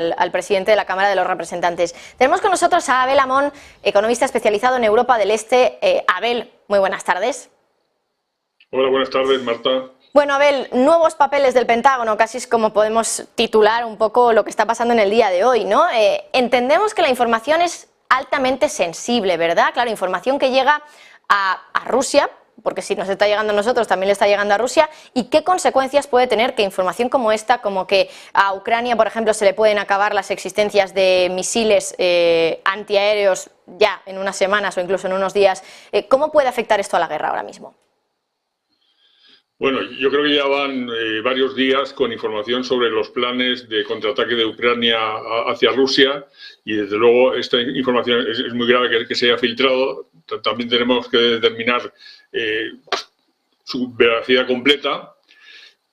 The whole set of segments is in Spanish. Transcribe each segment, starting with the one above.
al presidente de la Cámara de los Representantes. Tenemos con nosotros a Abel Amón, economista especializado en Europa del Este. Abel, muy buenas tardes. Hola, buenas tardes, Marta. Bueno, Abel, nuevos papeles del Pentágono, casi es como podemos titular un poco lo que está pasando en el día de hoy, ¿no? Entendemos que la información es altamente sensible, ¿verdad? Claro, información que llega a Rusia, porque si nos está llegando a nosotros, también le está llegando a Rusia. ¿Y qué consecuencias puede tener que información como esta, como que a Ucrania, por ejemplo, se le pueden acabar las existencias de misiles antiaéreos ya en unas semanas o incluso en unos días? ¿Cómo puede afectar esto a la guerra ahora mismo? Bueno, yo creo que ya van varios días con información sobre los planes de contraataque de Ucrania hacia Rusia y desde luego esta información es muy grave que se haya filtrado. También tenemos que determinar su veracidad completa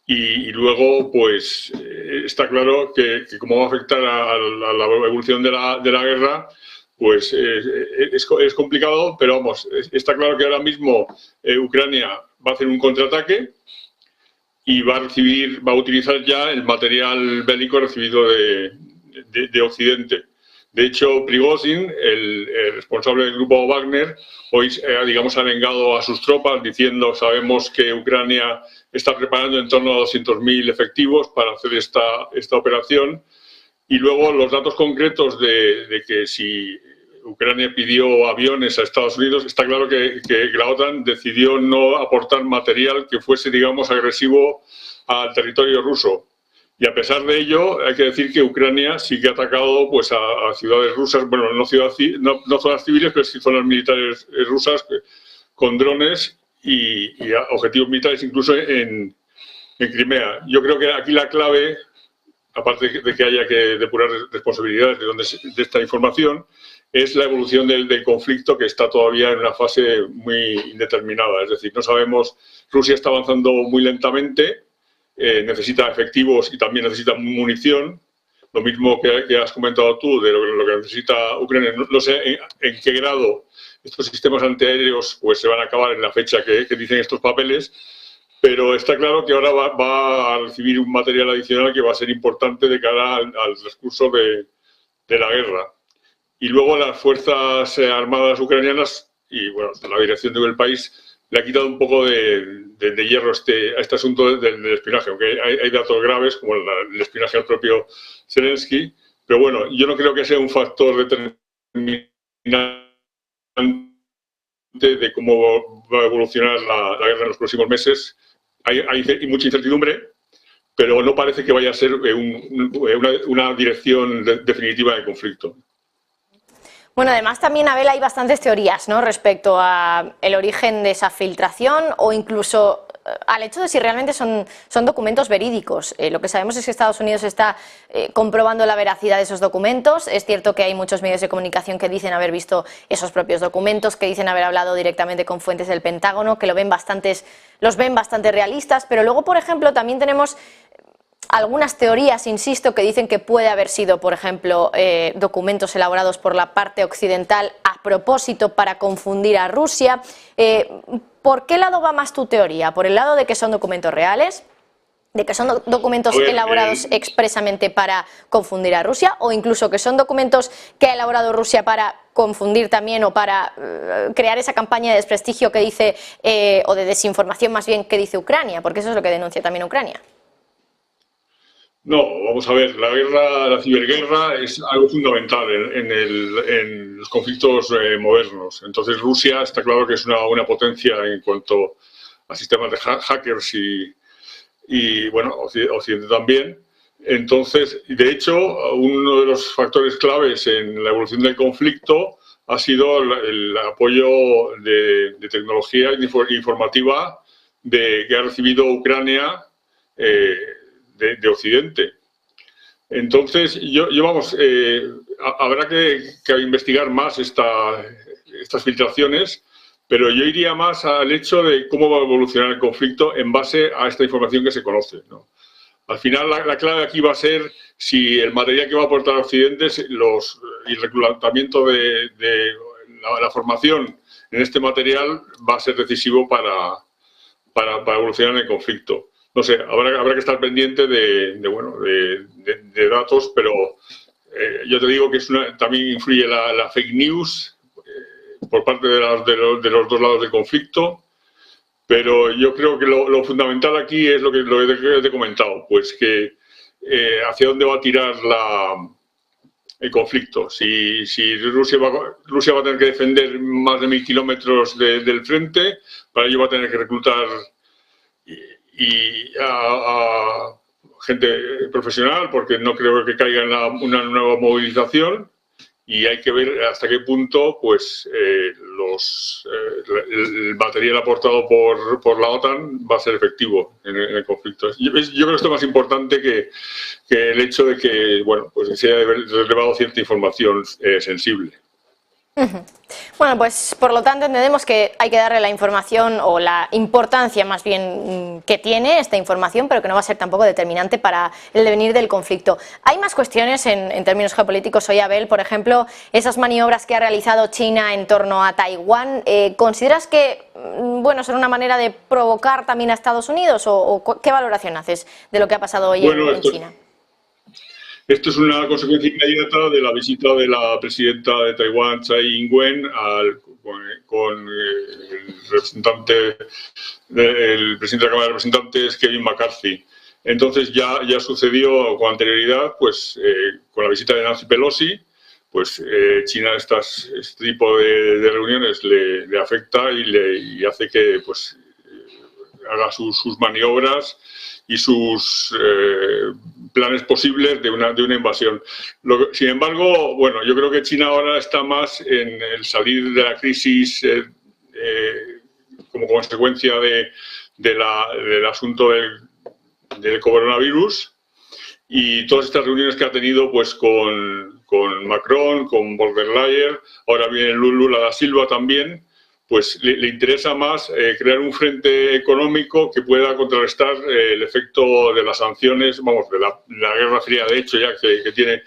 y luego pues está claro que como va a afectar a la evolución de la guerra, pues es complicado, pero vamos, está claro que ahora mismo Ucrania va a hacer un contraataque y va a utilizar ya el material bélico recibido de Occidente. De hecho, Prigozhin, el responsable del grupo Wagner, hoy digamos ha vengado a sus tropas diciendo: sabemos que Ucrania está preparando en torno a 200.000 efectivos para hacer esta operación. Y luego los datos concretos de que si Ucrania pidió aviones a Estados Unidos, está claro que la OTAN decidió no aportar material que fuese, digamos, agresivo al territorio ruso. Y a pesar de ello, hay que decir que Ucrania sí que ha atacado pues, a ciudades rusas, bueno, no zonas civiles, pero sí zonas militares rusas con drones y objetivos militares incluso en Crimea. Yo creo que aquí la clave, aparte de que haya que depurar responsabilidades de esta información, es la evolución del conflicto, que está todavía en una fase muy indeterminada. Es decir, no sabemos, Rusia está avanzando muy lentamente, necesita efectivos y también necesita munición, lo mismo que has comentado tú de lo que necesita Ucrania. No sé en qué grado estos sistemas antiaéreos pues, se van a acabar en la fecha que dicen estos papeles, pero está claro que ahora va a recibir un material adicional que va a ser importante de cara al transcurso de la guerra. Y luego las fuerzas armadas ucranianas y bueno, la dirección del país le ha quitado un poco de hierro a este asunto del espionaje, aunque hay datos graves como el espionaje al propio Zelensky, pero bueno, yo no creo que sea un factor determinante de cómo va a evolucionar la guerra en los próximos meses. Hay mucha incertidumbre, pero no parece que vaya a ser una dirección definitiva del conflicto. Bueno, además también, Abel, hay bastantes teorías, ¿no?, respecto al origen de esa filtración o incluso al hecho de si realmente son documentos verídicos. Lo que sabemos es que Estados Unidos está comprobando la veracidad de esos documentos. Es cierto que hay muchos medios de comunicación que dicen haber visto esos propios documentos, que dicen haber hablado directamente con fuentes del Pentágono, que los ven bastante realistas, pero luego, por ejemplo, también tenemos algunas teorías, insisto, que dicen que puede haber sido, por ejemplo, documentos elaborados por la parte occidental a propósito para confundir a Rusia. ¿Por qué lado va más tu teoría? ¿Por el lado de que son documentos reales? ¿De que son documentos elaborados expresamente para confundir a Rusia? ¿O incluso que son documentos que ha elaborado Rusia para confundir también o para crear esa campaña de desprestigio que dice, o de desinformación más bien, que dice Ucrania? Porque eso es lo que denuncia también Ucrania. No, vamos a ver, la ciberguerra es algo fundamental en los conflictos modernos. Entonces Rusia está claro que es una potencia en cuanto a sistemas de hackers y bueno, Occidente también. Entonces, de hecho, uno de los factores claves en la evolución del conflicto ha sido el apoyo de tecnología informativa que ha recibido Ucrania de Occidente. Entonces, habrá que investigar más estas filtraciones, pero yo iría más al hecho de cómo va a evolucionar el conflicto en base a esta información que se conoce, ¿no? Al final, la clave aquí va a ser si el material que va a aportar Occidente y el reclutamiento de la formación en este material va a ser decisivo para evolucionar el conflicto. no sé, habrá que estar pendiente de datos, pero yo te digo que también influye la fake news por parte de los dos lados del conflicto, pero yo creo que lo fundamental aquí es lo que te he comentado, pues que hacia dónde va a tirar el conflicto. Si Rusia va a tener que defender más de 1000 kilómetros del frente, para ello va a tener que reclutar a gente profesional, porque no creo que caiga en una nueva movilización, y hay que ver hasta qué punto pues el material aportado por la OTAN va a ser efectivo en el conflicto. Yo creo que esto es más importante que el hecho de que pues se haya relevado cierta información sensible. Bueno, pues por lo tanto entendemos que hay que darle la información o la importancia más bien que tiene esta información, pero que no va a ser tampoco determinante para el devenir del conflicto. Hay más cuestiones en términos geopolíticos hoy, Abel, por ejemplo, esas maniobras que ha realizado China en torno a Taiwán. ¿Consideras que son una manera de provocar también a Estados Unidos o qué valoración haces de lo que ha pasado hoy en China? Esto es una consecuencia inmediata de la visita de la presidenta de Taiwán, Tsai Ing-wen, con el presidente de la Cámara de Representantes, Kevin McCarthy. Entonces ya sucedió con anterioridad, pues con la visita de Nancy Pelosi, pues China este tipo de reuniones le afecta y hace que pues haga sus maniobras y sus planes posibles de una invasión. Sin embargo, yo creo que China ahora está más en el salir de la crisis como consecuencia del asunto del coronavirus, y todas estas reuniones que ha tenido pues con Macron, con von der Leyen, ahora viene Lula da Silva también, pues le interesa más crear un frente económico que pueda contrarrestar el efecto de las sanciones, de la Guerra Fría, de hecho, ya que tiene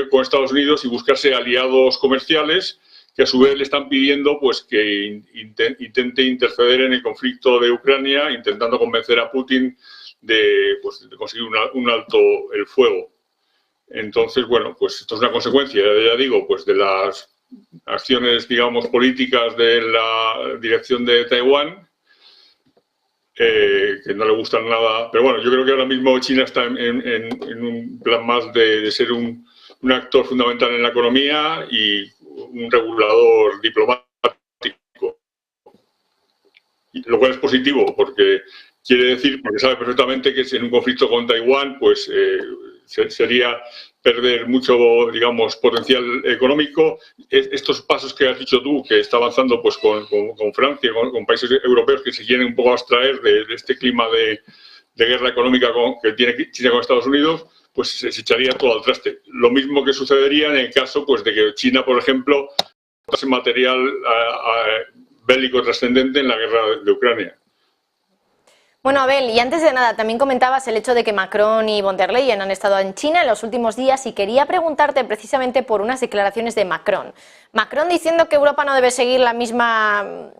con Estados Unidos, y buscarse aliados comerciales que a su vez le están pidiendo pues que intente interceder en el conflicto de Ucrania, intentando convencer a Putin de conseguir un alto el fuego. Entonces, pues esto es una consecuencia, ya digo, pues de las acciones, digamos, políticas de la dirección de Taiwán, que no le gustan nada. Pero yo creo que ahora mismo China está en un plan más de ser un actor fundamental en la economía y un regulador diplomático. Lo cual es positivo, porque sabe perfectamente que en un conflicto con Taiwán, pues sería perder mucho, digamos, potencial económico. Estos pasos que has dicho tú, que está avanzando pues con Francia, con países europeos que se quieren un poco abstraer de este clima de guerra económica que tiene China con Estados Unidos, pues se echaría todo al traste. Lo mismo que sucedería en el caso pues de que China, por ejemplo, aportase material bélico trascendente en la guerra de Ucrania. Bueno, Abel, y antes de nada, también comentabas el hecho de que Macron y von der Leyen han estado en China en los últimos días, y quería preguntarte precisamente por unas declaraciones de Macron. Macron diciendo que Europa no debe seguir la misma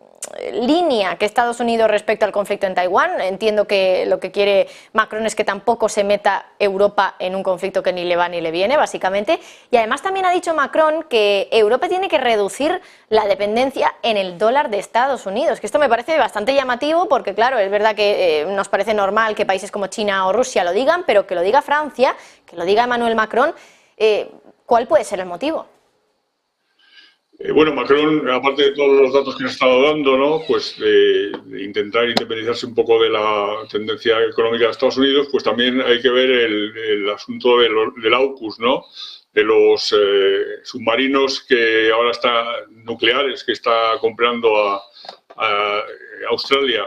línea que Estados Unidos respecto al conflicto en Taiwán. Entiendo que lo que quiere Macron es que tampoco se meta Europa en un conflicto que ni le va ni le viene, básicamente. Y además también ha dicho Macron que Europa tiene que reducir la dependencia en el dólar de Estados Unidos, que esto me parece bastante llamativo, porque claro, es verdad que nos parece normal que países como China o Rusia lo digan, pero que lo diga Francia, que lo diga Emmanuel Macron, ¿cuál puede ser el motivo? Macron, aparte de todos los datos que ha estado dando, ¿no? Pues de intentar independizarse un poco de la tendencia económica de Estados Unidos, pues también hay que ver el asunto del AUKUS, ¿no? De los submarinos que ahora nucleares, que está comprando a Australia,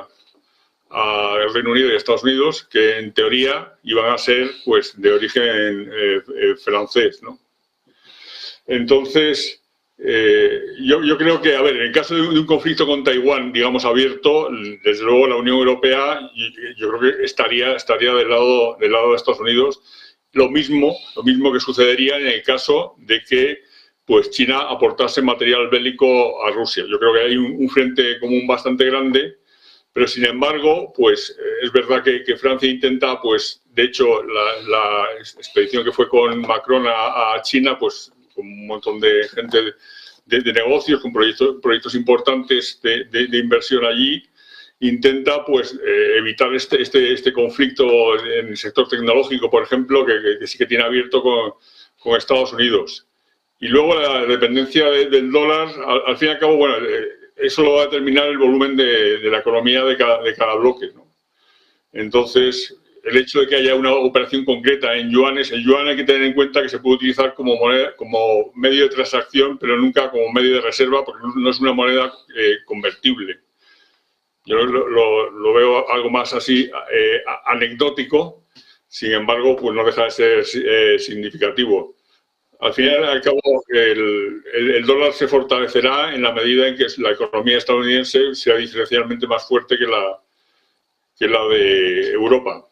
al Reino Unido y a Estados Unidos, que en teoría iban a ser pues de origen francés, ¿no? Entonces, yo creo que, en el caso de un conflicto con Taiwán, digamos, abierto, desde luego la Unión Europea, yo creo que estaría del lado de Estados Unidos. Lo mismo que sucedería en el caso de que pues China aportase material bélico a Rusia. Yo creo que hay un frente común bastante grande, Pero sin embargo, pues es verdad que Francia intenta, pues de hecho la expedición que fue con Macron a China, pues con un montón de gente de negocios, con proyectos importantes de inversión allí, intenta pues evitar este conflicto en el sector tecnológico, por ejemplo, que sí que tiene abierto con Estados Unidos. Y luego la dependencia del dólar, al fin y al cabo, bueno, eso lo va a determinar el volumen de la economía de cada bloque, ¿no? Entonces, el hecho de que haya una operación concreta en yuanes, el yuan hay que tener en cuenta que se puede utilizar como moneda, como medio de transacción, pero nunca como medio de reserva, porque no es una moneda convertible. Yo lo veo algo más así anecdótico, sin embargo, pues no deja de ser significativo. Al final y al cabo, el dólar se fortalecerá en la medida en que la economía estadounidense sea diferencialmente más fuerte que la de Europa.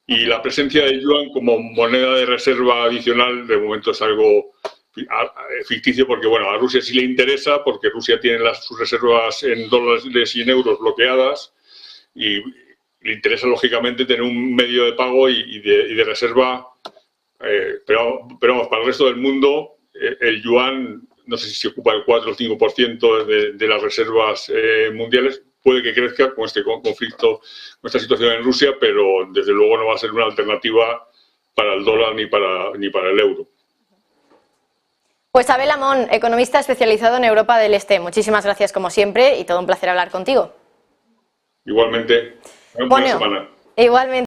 Y la presencia del yuan como moneda de reserva adicional, de momento es algo ficticio, porque bueno, a Rusia sí le interesa, porque Rusia tiene sus reservas en dólares y en euros bloqueadas, y le interesa lógicamente tener un medio de pago y de reserva. Pero vamos, para el resto del mundo, el yuan, no sé si se ocupa el 4 o el 5% de las reservas mundiales, puede que crezca con este conflicto, con esta situación en Rusia, pero desde luego no va a ser una alternativa para el dólar ni para el euro. Pues Abel Amón, economista especializado en Europa del Este, muchísimas gracias como siempre y todo un placer hablar contigo. Igualmente, buena semana. Igualmente.